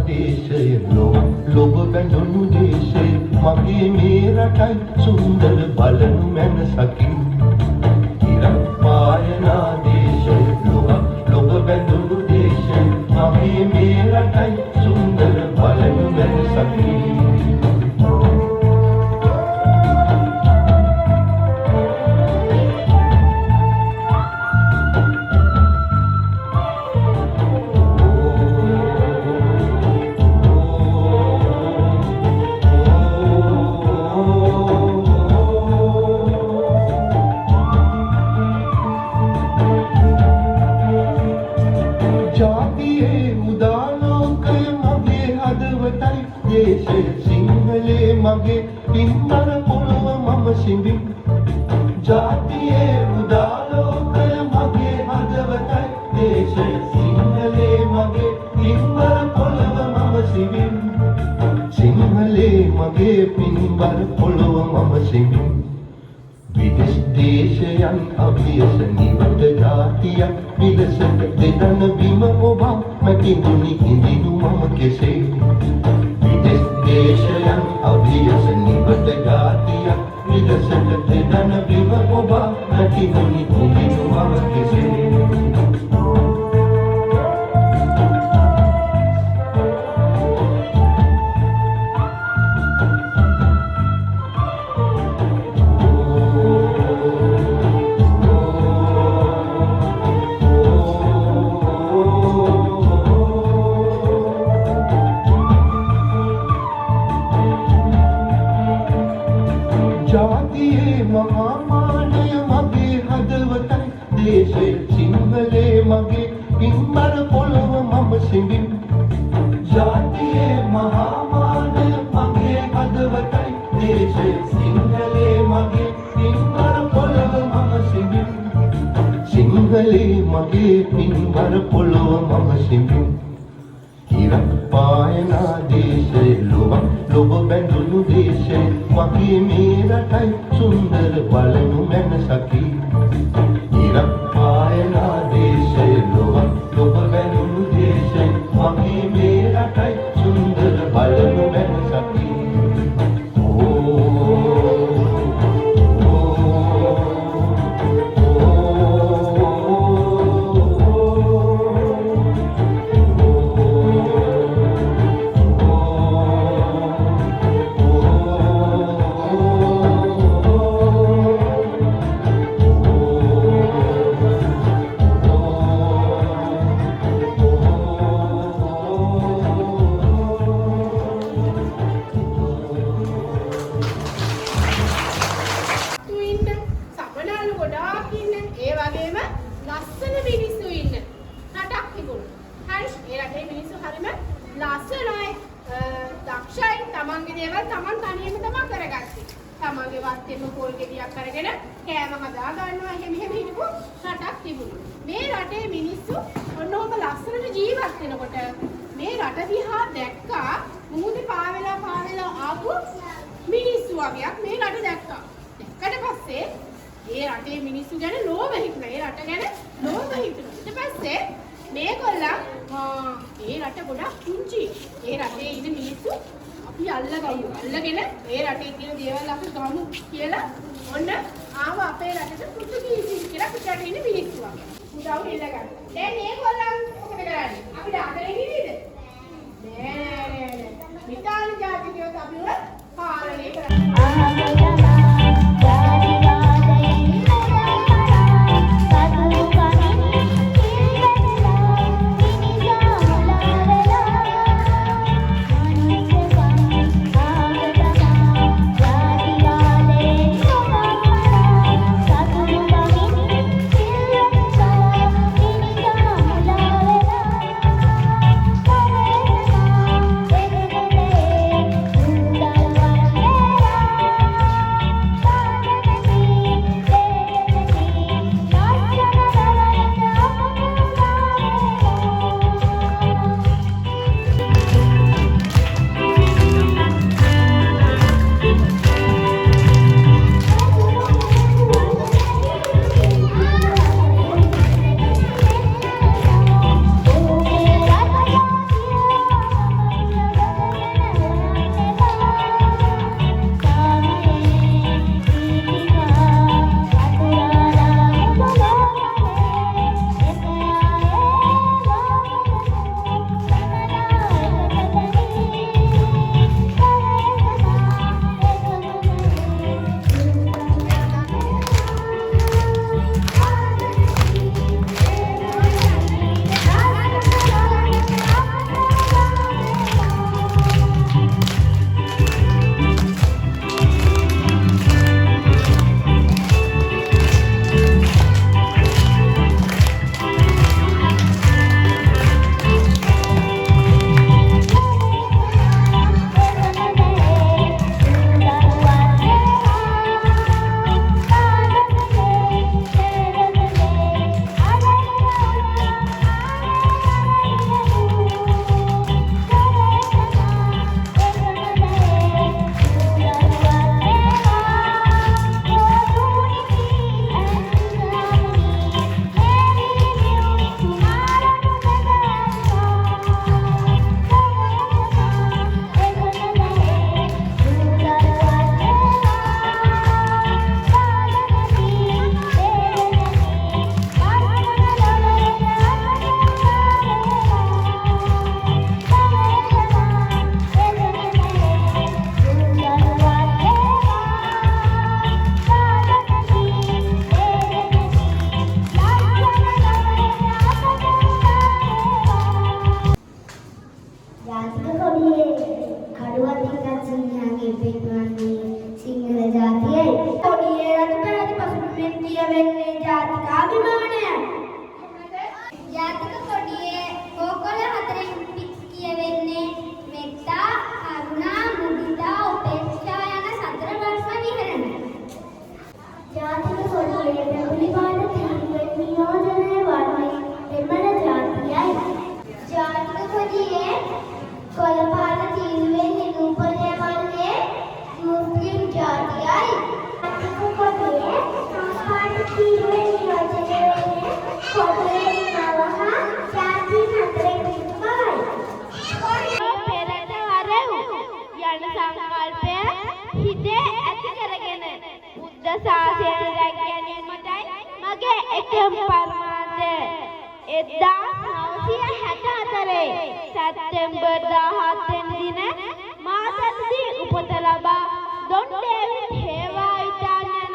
දේශය ලොබ බැඳුණු දේශය මගේ මේ රටයි සුන්දර බලනු මැනසකින් ඉරක් පායනා දේශය ලොබ බැඳුණු දේශය මගේ මේ රටයි සුන්දර බලනු මැනසකින් සිංහලේ මගේ පින්බර පොළොව මම සිඹින් ජාතියේ උදාලෝකය මගේ හදවතයි දේශය සිංහලේ මගේ පින්බර පොළොව මම සිඹින් සිංහලේ මගේ පින්බර පොළොව මම සිඹින් විදෙස් දේශයන් අභියස නිවට ජාතියක් විලසට දෙදන බිම ඔබ මැතිඳුනි හිඳිනු මම කෙසේ දේශයන් අභියස නිවට ජාතියක් විලසට දෙදන බිම ඔබ මැතිඳුනි හිඳිනු මම කෙසේ ජාතියේ මහාමානය මගේ හදවතයි දේශය සිංහලේ මගේ පින්බර පොළොව මම සිඹින් ජාතියේ මහාමානය මගේ හදවතයි දේශය සිංහලේ මගේ පින්බර පොළොව මම සිඹින් සිංහලේ මගේ පින්බර පොළොව මම සිඹින් ඉරක් පායනා දේශය ලොබ බැඳුණු දේශය මගේ මේ රටයි සුන්දර බලනු මැනසකි ඉරක් පායනා දේශය ලොබ බැඳුණු දේශය මගේ මේ රටයි සුන්දර බලනු මැනසකි තමන්ගේ දේවල් තමන් තනියම තමන් කරගත්තේ. තමන්ගේ වත්තේම පොල් ගෙඩියක් අරගෙන කෑම හදා ගන්නවා එහෙම හිටපු රටක් තිබුණා. මේ රටේ මිනිස්සු ඔන්නෝම ලස්සනට ජීවත් වෙනකොට මේ රට දිහා දැක්කා මුහුදේ පාවෙලා ආපු මිනිස්සු වගේක් මේ රට දැක්කා. දැක්කට පස්සේ ඒ රටේ මිනිස්සු ගැන ලෝභ හිතුණා. ඒ රට ගැන ලෝභ හිතුණා. ඊට පස්සේ මේගොල්ලන් ඒ රට ගොඩක් පුංචි. ඒ රටේ ඉන්න මිනිස්සු අපි අල්ලගමු. අල්ලගෙන ඒ රටේ තියෙන දේවල් අපි ගමු කියලා ඔන්න ආව අපේ රටට පෘතුගීසි කියලා පිටට ඉන්න මිනිස්සු වගේ. උදව් දෙල්ලගන්න. දැන් මේගොල්ලන් මොකද කරන්නේ? අපිට ආදරේ නේද? නෑ. මිතාලි ජාතිකයෝ අපිව පාලනය කරන්නේ. හිතේ ඇති කරගෙන බුද්ධ ශාසනය රැක ගැනීමටයි මගේ එකම පරමාර්ථය. 1964 සැප්තැම්බර් 17 වෙනි දින මාසයේදී උපත ලබා ඩොන් ඩේවිඩ් හේවායිටන් යන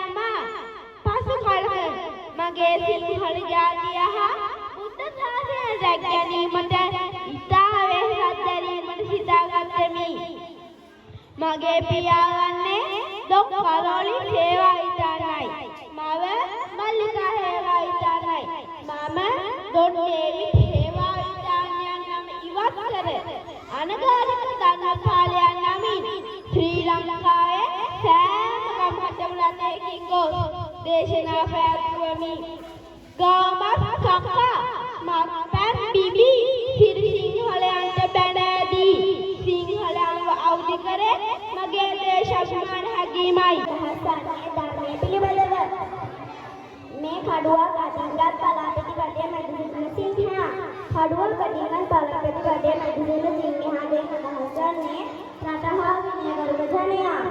පසු කලක මගේ සිංහල ජාතිය හා බුද්ධ ශාසනය රැක ගැනීමට ඉතා වෙහෙසක් දැරීමට සිතාගත්තෙමි. මගේ පියා වන්නේ ඩොන් කරෝලි හේවායිටන්යි. මව මල්ලිකා හේවායිටන්යි. මම ඩොන් ඩේවිඩ් හේවායිටන් යන ඉවත් කර අනගාരിക ධනපාලයන් නමින් ශ්‍රී ලංකාවේ සෑම කම්කටොලතකින් ගොස් දේශනා පැවැත්වමි. ගාමස් කක්කා මත්පැන් බිබි සිරි සිංහලයන්ට බැනදී සිංහලයන්ව අවදි කර මගේ දේශාභිමාන හැඟීමයි. දහස්වන්නේ ධර්මයේ පිළිබඳව මේ කඩුවක් අතිංගත් පලාපති වටේ මැදිරින සිංහයා කඩුවක් අතිංගත් පලාපති වටේ මැදිරින සිංහයා දෙක දහස්වන්නේ රට හා විනයගරුක ජනයා.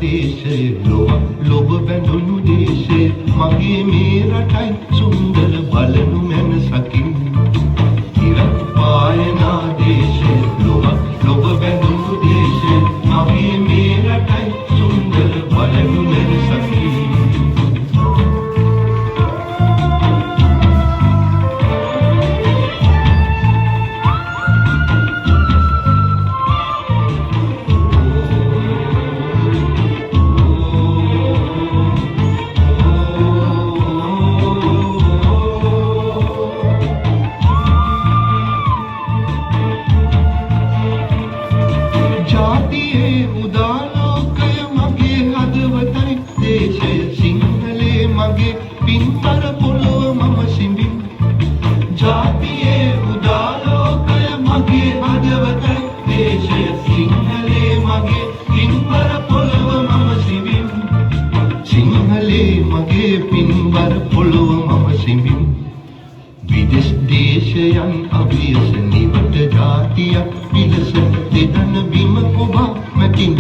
දේශය ලොව බැඳුණු දේශය මගේ මේ රටයි සුන්දර බලනු මැනසකින් ඉරක් පායනා දේශය ලොව බැඳුණු දේශය මගේ මේ රටයි සුන්දර බලනු මැනසකින් දේශයන් අභියස නිවට ජාතියක් විලස දෙදන බිම ඔබ මැතින්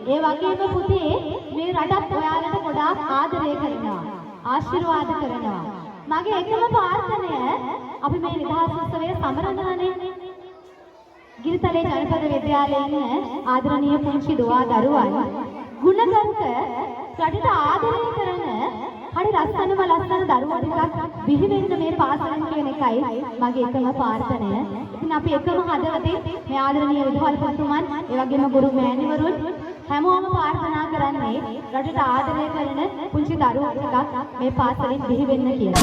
ඒ වගේම පුතේ මේ රටත් ඔයාලට ගොඩාක් ආදරය කරනවා. ආශිර්වාද කරනවා. මගේ එකම ප්‍රාර්ථනය අපි මේ නිදහස් උත්සවය සමරනවානේ. ගිරිතලේ ජනපද විද්‍යාලයේ ඉන්න ආදරණීය පුංචි දුවා දරුවන් ගුණගරුක රටට ආදරය කරන හරි ලස්සනම ලස්සන දරුවෝ ටිකක් බිහි වෙන්න මේ පාසලෙන් කියන එකයි මගේ එකම ප්‍රාර්ථනය. ඉතින් අපි එකම හදවතින් මේ ආදරණීය විදුහල්පතිතුමන් ඒ වගේම ගුරු මෑණිවරුන් හැමෝම ප්‍රාර්ථනා කරන්නේ රටට ආදරය කරන පුංචි දරුවෝ ටිකක් මේ පාසලෙන් බිහි වෙන්න කියලා.